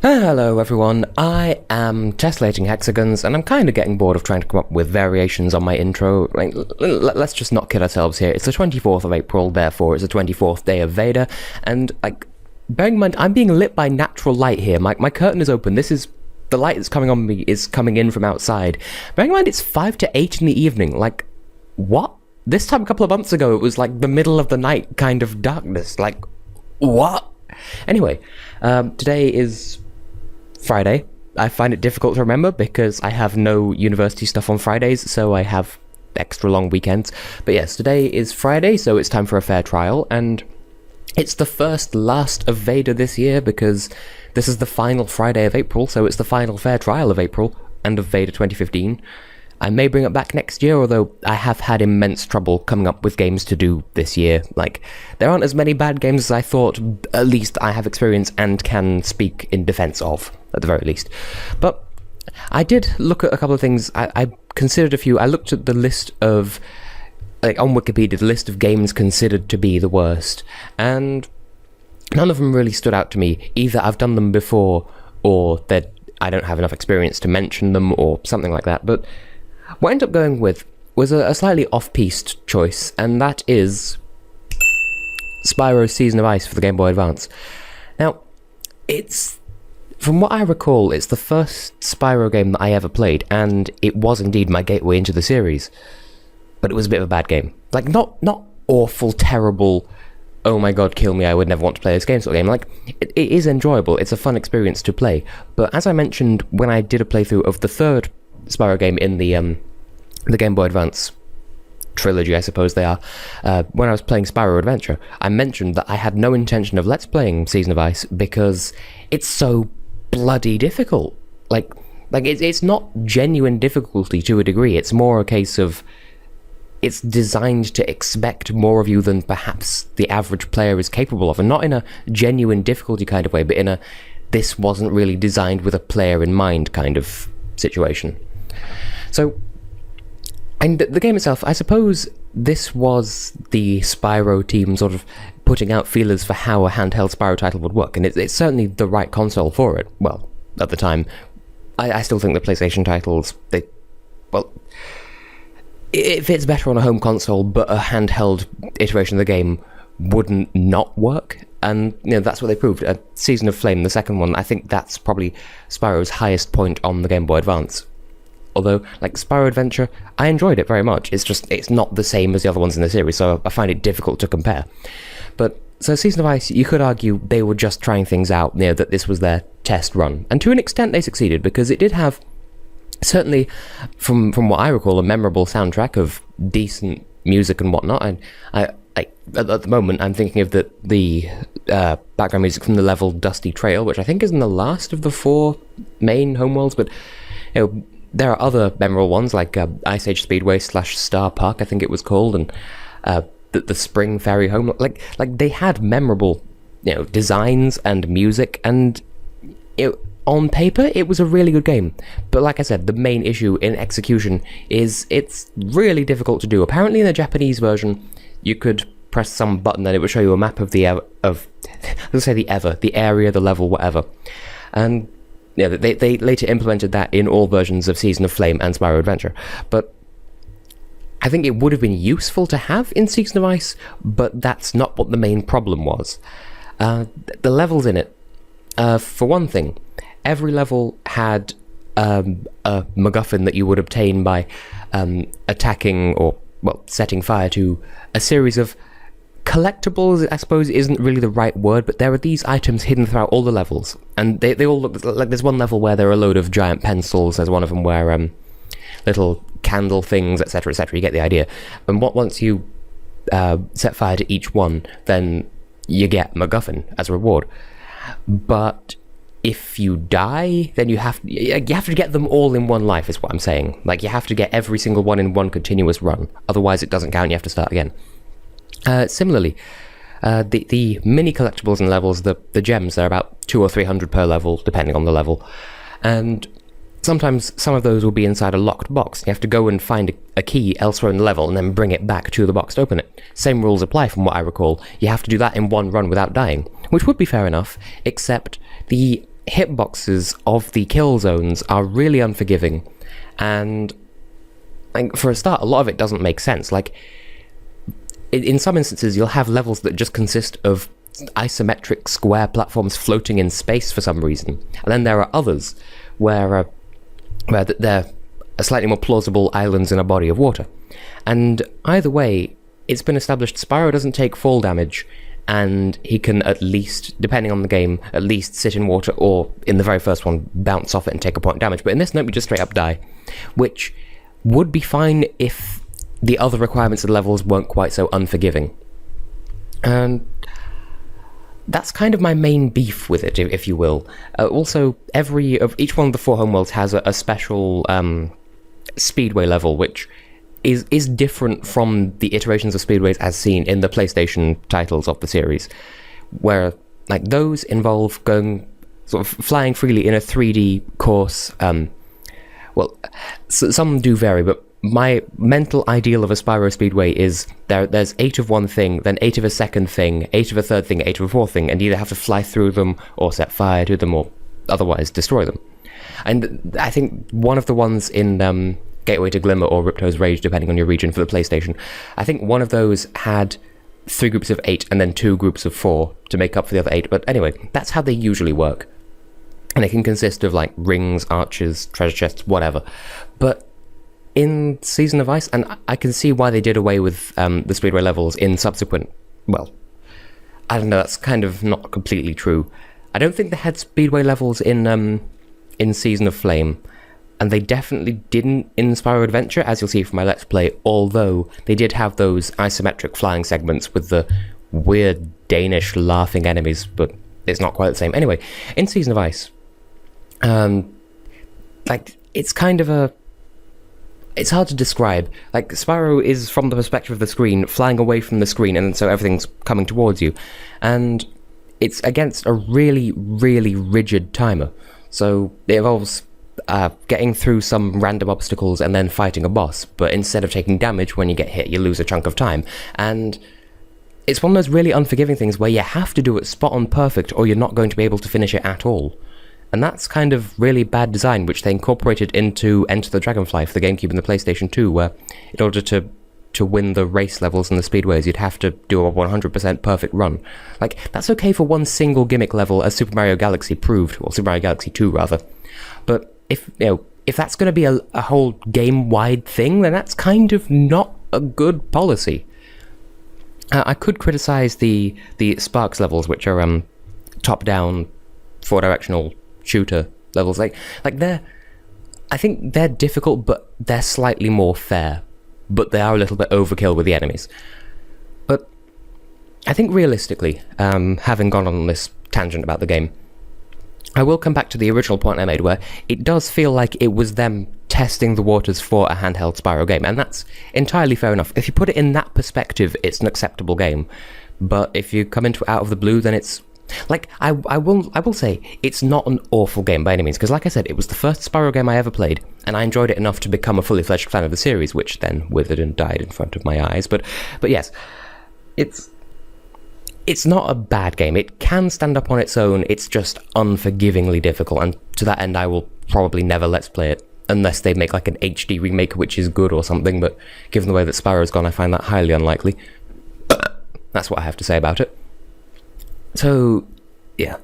Hello everyone, I am Tessellating Hexagons, and I'm kind of getting bored of trying to come up with variations on my intro. Like, let's just not kid ourselves here. It's the 24th of April, therefore it's the 24th day of VEDA, and bearing in mind, I'm being lit by natural light here. My curtain is open. The light that's coming on me is coming in from outside. Bearing in mind, it's 5 to 8 in the evening. Like, what? This time a couple of months ago, it was like the middle of the night kind of darkness. Like, what? Anyway, today is Friday. I find it difficult to remember because I have no university stuff on Fridays, so I have extra long weekends. But yes, today is Friday, so it's time for a fair trial, and it's the last of VEDA this year because this is the final Friday of April, so it's the final fair trial of April and of VEDA 2015. I may bring it back next year, although I have had immense trouble coming up with games to do this year. Like, there aren't as many bad games as I thought, at least I have experience and can speak in defense of, at the very least. But I did look at a couple of things. I considered a few. I looked at the list of, like, on Wikipedia, the list of games considered to be the worst, and none of them really stood out to me. Either I've done them before, or that I don't have enough experience to mention them, or something like that. But what I ended up going with was a slightly off-piste choice, and that is Spyro Season of Ice for the Game Boy Advance. Now, from what I recall, it's the first Spyro game that I ever played, and it was indeed my gateway into the series. But it was a bit of a bad game. Like, not awful, terrible, oh my god, kill me, I would never want to play this game sort of game. Like, it is enjoyable, it's a fun experience to play. But as I mentioned when I did a playthrough of the third Spyro game in the Game Boy Advance trilogy, I suppose they are, when I was playing Spyro Adventure, I mentioned that I had no intention of Let's Playing Season of Ice because it's so bloody difficult. Like it's not genuine difficulty to a degree, it's more a case of it's designed to expect more of you than perhaps the average player is capable of, and not in a genuine difficulty kind of way, but in a this wasn't really designed with a player in mind kind of situation. So, and the game itself, I suppose this was the Spyro team sort of putting out feelers for how a handheld Spyro title would work, and it's certainly the right console for it. Well, at the time, I still think the PlayStation titles, it fits better on a home console, but a handheld iteration of the game wouldn't not work, and that's what they proved. Season of Flame, the second one, I think that's probably Spyro's highest point on the Game Boy Advance. Although, like Spyro Adventure, I enjoyed it very much. It's not the same as the other ones in the series, so I find it difficult to compare. But, so Season of Ice, you could argue they were just trying things out, that this was their test run. And to an extent they succeeded, because it did have, certainly, from what I recall, a memorable soundtrack of decent music and whatnot. And at the moment, I'm thinking of the background music from the level Dusty Trail, which I think is in the last of the 4 main homeworlds, but there are other memorable ones, like Ice Age Speedway / Star Park, I think it was called, and the Spring Ferry Home. Like they had memorable, designs and music, and on paper, it was a really good game. But like I said, the main issue in execution is it's really difficult to do. Apparently in the Japanese version, you could press some button and it would show you a map of the area, the level, whatever. And they later implemented that in all versions of Season of Flame and Spyro Adventure. But I think it would have been useful to have in Season of Ice, but that's not what the main problem was. The levels in it, for one thing, every level had a MacGuffin that you would obtain by attacking or, setting fire to a series of collectibles. I suppose isn't really the right word, but there are these items hidden throughout all the levels, and they all look like there's one level where there are a load of giant pencils, there's one of them where little candle things, etc., etc. You get the idea. And once you set fire to each one, then you get MacGuffin as a reward. But if you die, then you have to get them all in one life, is what I'm saying. Like, you have to get every single one in one continuous run, otherwise it doesn't count, you have to start again. Similarly, the mini collectibles and levels, the gems, they're about 200 or 300 per level, depending on the level, and sometimes some of those will be inside a locked box. You have to go and find a key elsewhere in the level and then bring it back to the box to open it. Same rules apply from what I recall. You have to do that in one run without dying, which would be fair enough, except the hitboxes of the kill zones are really unforgiving, and like, for a start, a lot of it doesn't make sense. Like, in some instances, you'll have levels that just consist of isometric square platforms floating in space for some reason, and then there are others where they're slightly more plausible islands in a body of water. And either way, it's been established Spyro doesn't take fall damage, and he can at least, depending on the game, at least sit in water, or in the very first one, bounce off it and take a point of damage. But in this, no, we just straight up die, which would be fine if the other requirements of the levels weren't quite so unforgiving. And that's kind of my main beef with it, if you will. Also, each one of the 4 homeworlds has a special speedway level, which is different from the iterations of speedways as seen in the PlayStation titles of the series, where like those involve sort of flying freely in a 3D course. Some do vary, but my mental ideal of a Spyro speedway is there's 8 of one thing, then 8 of a second thing, 8 of a third thing, 8 of a fourth thing, and you either have to fly through them or set fire to them or otherwise destroy them. And I think one of the ones in Gateway to Glimmer or Ripto's Rage, depending on your region for the PlayStation, I think one of those had 3 groups of 8 and then 2 groups of 4 to make up for the other 8. But anyway, that's how they usually work. And it can consist of like rings, arches, treasure chests, whatever. But in Season of Ice, and I can see why they did away with the speedway levels in subsequent, well, I don't know, that's kind of not completely true. I don't think they had speedway levels in Season of Flame, and they definitely didn't in Spyro Adventure, as you'll see from my Let's Play, although they did have those isometric flying segments with the weird Danish laughing enemies, but it's not quite the same. Anyway, in Season of Ice, like, it's kind of it's hard to describe. Like, Spyro is from the perspective of the screen, flying away from the screen, and so everything's coming towards you. And it's against a really, really rigid timer. So it involves getting through some random obstacles and then fighting a boss. But instead of taking damage when you get hit, you lose a chunk of time. And it's one of those really unforgiving things where you have to do it spot on perfect or you're not going to be able to finish it at all. And that's kind of really bad design, which they incorporated into Enter the Dragonfly for the GameCube and the PlayStation 2, where in order to win the race levels and the speedways, you'd have to do a 100% perfect run. Like, that's okay for one single gimmick level, as Super Mario Galaxy proved, or Super Mario Galaxy 2, rather. But if that's going to be a whole game-wide thing, then that's kind of not a good policy. I could criticize the Sparks levels, which are top-down, four-directional shooter levels. Like I think they're difficult, but they're slightly more fair. But they are a little bit overkill with the enemies. But I think realistically, having gone on this tangent about the game, I will come back to the original point I made, where it does feel like it was them testing the waters for a handheld Spyro game, and that's entirely fair enough. If you put it in that perspective, it's an acceptable game. But if you come into it out of the blue, then it's like, I will say, it's not an awful game by any means, because like I said, it was the first Spyro game I ever played, and I enjoyed it enough to become a fully fledged fan of the series, which then withered and died in front of my eyes. But yes, it's not a bad game. It can stand up on its own. It's just unforgivingly difficult, and to that end, I will probably never Let's Play it, unless they make like an HD remake which is good or something, but given the way that Spyro's gone, I find that highly unlikely. That's what I have to say about it. So, yeah.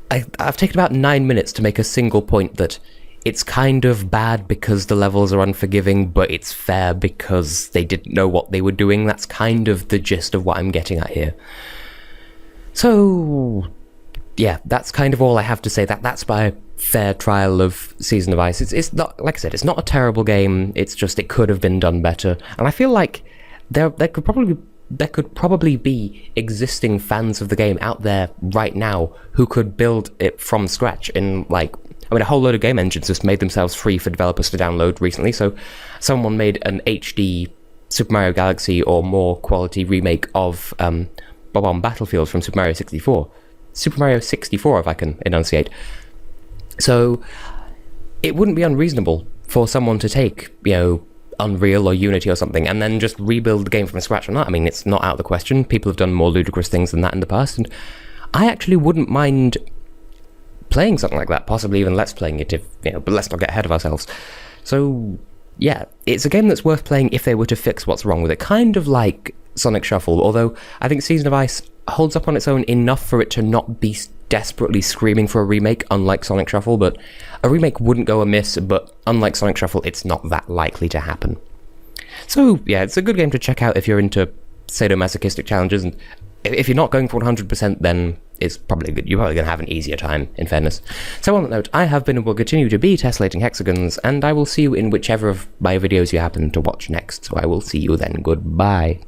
I've taken about 9 minutes to make a single point that it's kind of bad because the levels are unforgiving, but it's fair because they didn't know what they were doing. That's kind of the gist of what I'm getting at here. So, yeah, that's kind of all I have to say. That's my fair trial of Season of Ice. It's not, like I said, it's not a terrible game. It's just it could have been done better. And I feel like there could probably be existing fans of the game out there right now who could build it from scratch in, like, I mean, a whole load of game engines just made themselves free for developers to download recently. So someone made an HD Super Mario Galaxy or more quality remake of Bob-omb Battlefield from Super Mario 64. Super Mario 64, if I can enunciate. So it wouldn't be unreasonable for someone to take, Unreal or Unity or something, and then just rebuild the game from scratch on that. I mean, it's not out of the question. People have done more ludicrous things than that in the past, and I actually wouldn't mind playing something like that, possibly even let's playing it if, but let's not get ahead of ourselves. So, yeah, it's a game that's worth playing if they were to fix what's wrong with it, kind of like Sonic Shuffle, although I think Season of Ice holds up on its own enough for it to not be desperately screaming for a remake, unlike Sonic Shuffle, but a remake wouldn't go amiss, but unlike Sonic Shuffle, it's not that likely to happen. So, yeah, it's a good game to check out if you're into sadomasochistic challenges, and if you're not going for 100%, then it's probably good. You're probably going to have an easier time, in fairness. So on that note, I have been and will continue to be Tessellating Hexagons, and I will see you in whichever of my videos you happen to watch next. So I will see you then. Goodbye.